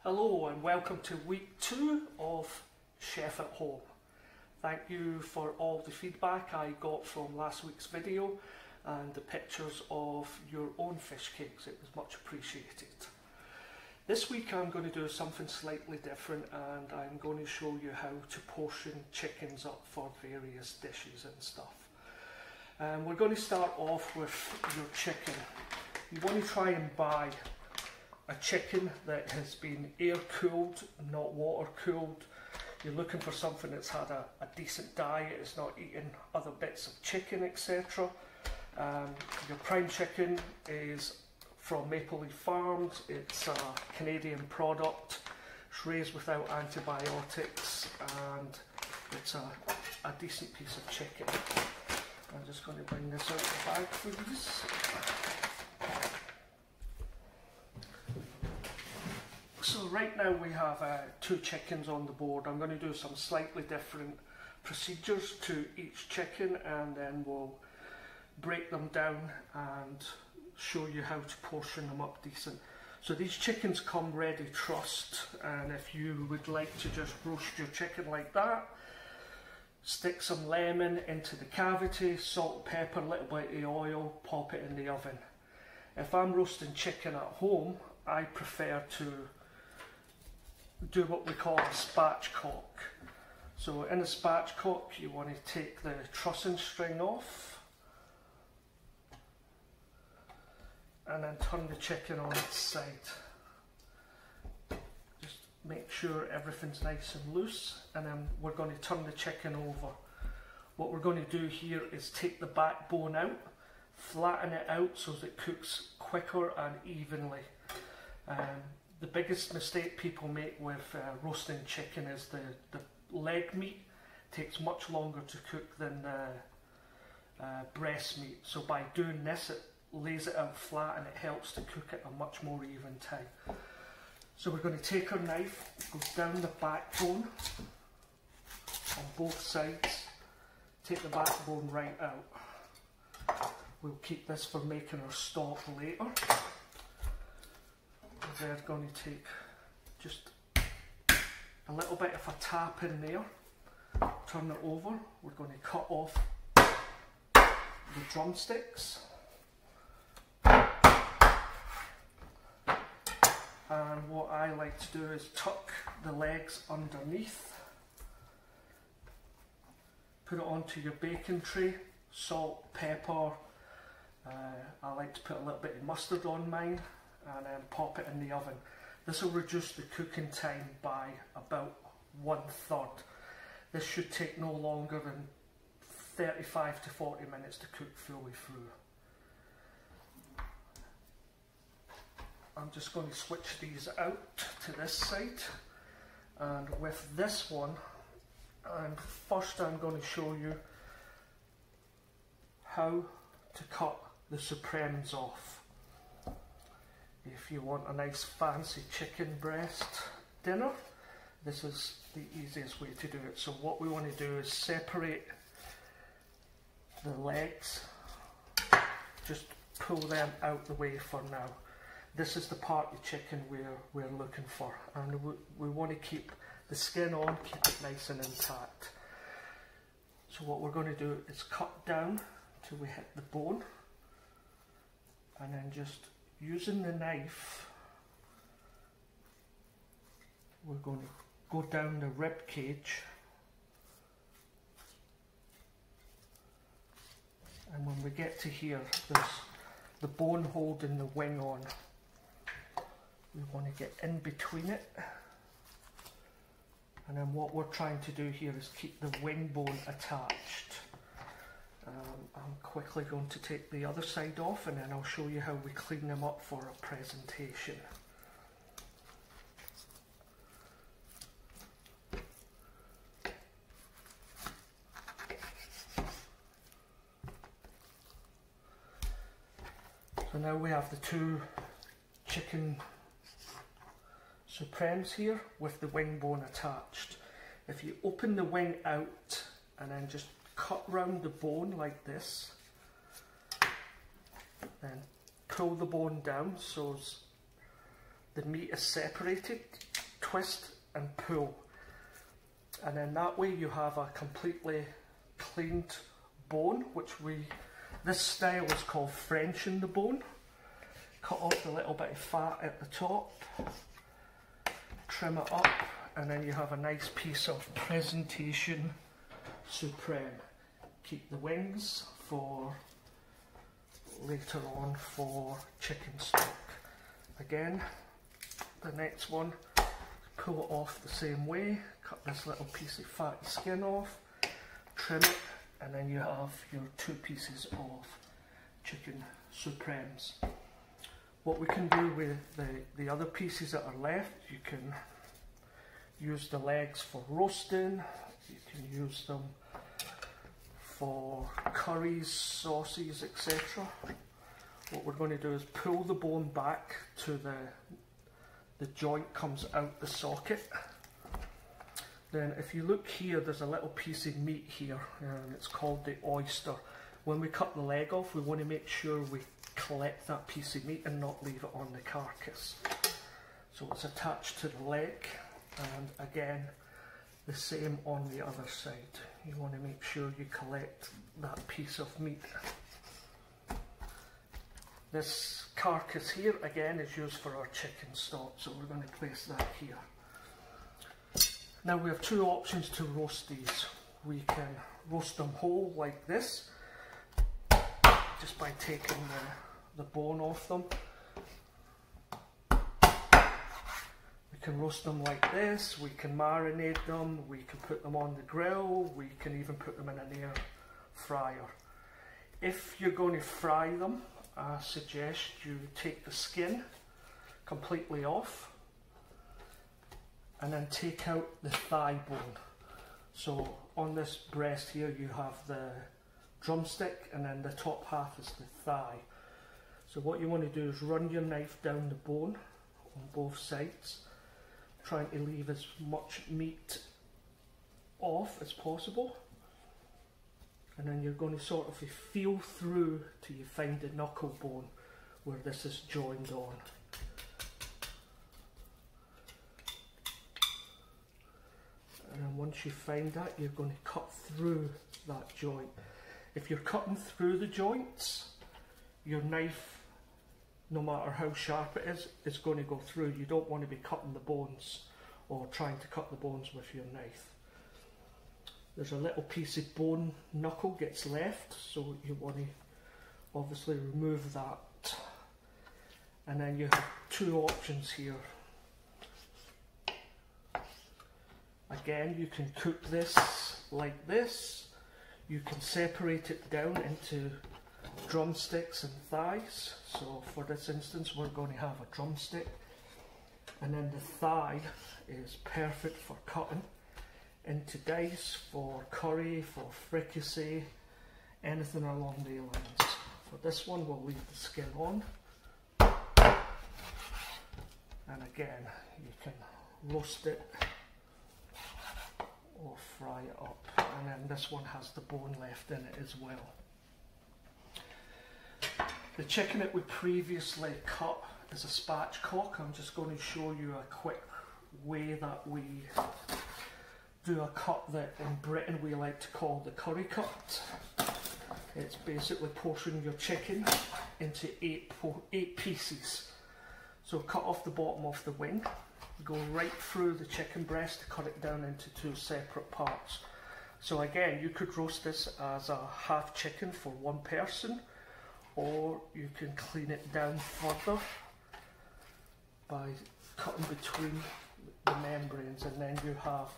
Hello and welcome to week 2 of Chef at Home. Thank you for all the feedback I got from last week's video and the pictures of your own fish cakes. It was much appreciated. This week I'm going to do something slightly different and I'm going to show you how to portion chickens up for various dishes and stuff. We're going to start off with your chicken. You want to try and buy a chicken that has been air cooled, not water cooled. You're looking for something that's had a decent diet, it's not eating other bits of chicken, etc. Your prime chicken is from Maple Leaf Farms. It's a Canadian product. It's raised without antibiotics and it's a decent piece of chicken. I'm just going to bring this out of the bag for you. So right now we have 2 chickens on the board. I'm going to do some slightly different procedures to each chicken and then we'll break them down and show you how to portion them up decent. So these chickens come ready trussed, and if you would like to just roast your chicken like that, stick some lemon into the cavity, salt, pepper, a little bit of oil, pop it in the oven. If I'm roasting chicken at home, I prefer to do what we call a spatchcock. So in a spatchcock you want to take the trussing string off and then turn the chicken on its side. Just make sure everything's nice and loose, and then we're going to turn the chicken over. What we're going to do here is take the backbone out, flatten it out so that it cooks quicker and evenly. The biggest mistake people make with roasting chicken is the leg meat takes much longer to cook than breast meat. So by doing this, it lays it out flat and it helps to cook it a much more even time. So we're going to take our knife, go down the backbone on both sides, take the backbone right out. We'll keep this for making our stock later. We're going to take just a little bit of a tap in there, turn it over. We're going to cut off the drumsticks, and what I like to do is tuck the legs underneath, put it onto your baking tray, salt, pepper. I like to put a little bit of mustard on mine, and then pop it in the oven. This will reduce the cooking time by about 1/3. This should take no longer than 35 to 40 minutes to cook fully through. I'm just going to switch these out to this side, and with this one, first I'm going to show you how to cut the supremes off. If you want a nice fancy chicken breast dinner, this is the easiest way to do it. So what we want to do is separate the legs, just pull them out the way for now. This is the part of the chicken we're looking for, and we want to keep the skin on, keep it nice and intact. So what we're going to do is cut down till we hit the bone, and then just using the knife, we're going to go down the rib cage, and when we get to here, there's the bone holding the wing on. We want to get in between it, and then what we're trying to do here is keep the wing bone attached. I'm quickly going to take the other side off, and then I'll show you how we clean them up for a presentation. So now we have the 2 chicken supremes here with the wing bone attached. If you open the wing out and then just cut round the bone like this, then pull the bone down so the meat is separated, twist and pull, and then that way you have a completely cleaned bone, which this style is called Frenching the bone. Cut off the little bit of fat at the top, trim it up, and then you have a nice piece of presentation supreme. Keep the wings for later on for chicken stock. Again, the next one, pull it off the same way, cut this little piece of fatty skin off, trim it, and then you have your 2 pieces of chicken supremes. What we can do with the other pieces that are left, you can use the legs for roasting, you can use them for curries, sauces, etc. What we're going to do is pull the bone back to the joint comes out the socket. Then if you look here, there's a little piece of meat here, and it's called the oyster. When we cut the leg off, we want to make sure we collect that piece of meat and not leave it on the carcass. So it's attached to the leg, and again, the same on the other side. You want to make sure you collect that piece of meat. This carcass here again is used for our chicken stock, so we're going to place that here. Now we have 2 options to roast these. We can roast them whole like this, just by taking the bone off them. We can roast them like this, we can marinate them, we can put them on the grill, we can even put them in an air fryer. If you're going to fry them, I suggest you take the skin completely off and then take out the thigh bone. So on this breast here you have the drumstick, and then the top half is the thigh. So what you want to do is run your knife down the bone on both sides, trying to leave as much meat off as possible, and then you're going to sort of feel through till you find the knuckle bone where this is joined on. And then once you find that, you're going to cut through that joint. If you're cutting through the joints, your knife, no matter how sharp it is going to go through. You don't want to be cutting the bones or trying to cut the bones with your knife. There's a little piece of bone knuckle gets left, so you want to obviously remove that. And then you have 2 options here. Again, you can cook this like this. You can separate it down into drumsticks and thighs. So for this instance, we're going to have a drumstick, and then the thigh is perfect for cutting into dice, for curry, for fricassee, anything along the lines. For this one, we'll leave the skin on, and again, you can roast it or fry it up, and then this one has the bone left in it as well. The chicken that we previously cut is a spatchcock. I'm just going to show you a quick way that we do a cut that in Britain we like to call the curry cut. It's basically portioning your chicken into 8 pieces. So cut off the bottom of the wing, go right through the chicken breast to cut it down into 2 separate parts. So again, you could roast this as a half chicken for 1 person, or you can clean it down further by cutting between the membranes, and then you have,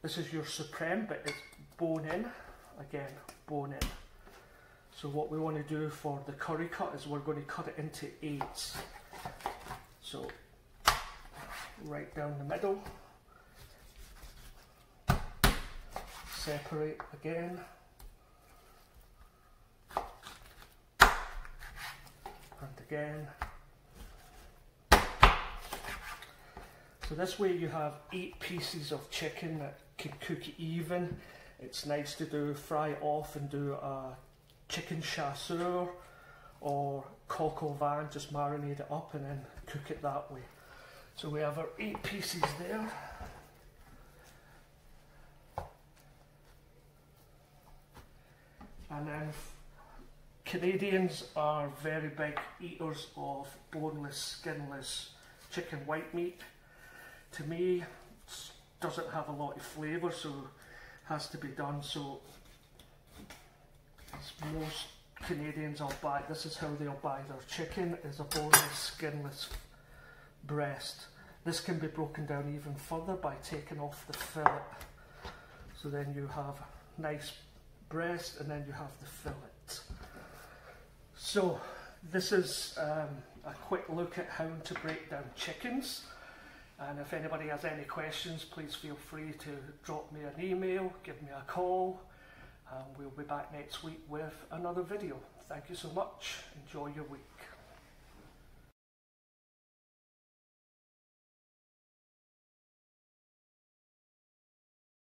this is your supreme, but it's bone in, again, bone in. So what we want to do for the curry cut is we're going to cut it into 8s. So right down the middle, separate again, and again. So this way you have 8 pieces of chicken that can cook even. It's nice to do fry it off and do a chicken chasseur or coq au vin, just marinate it up and then cook it that way. So we have our 8 pieces there. And then Canadians are very big eaters of boneless, skinless chicken white meat. To me, it doesn't have a lot of flavour, so has to be done. So most Canadians will buy, this is how they'll buy their chicken, is a boneless, skinless breast. This can be broken down even further by taking off the fillet. So then you have a nice breast and then you have the fillet. So this is a quick look at how to break down chickens. And if anybody has any questions, please feel free to drop me an email, give me a call, and we'll be back next week with another video. Thank you so much. Enjoy your week.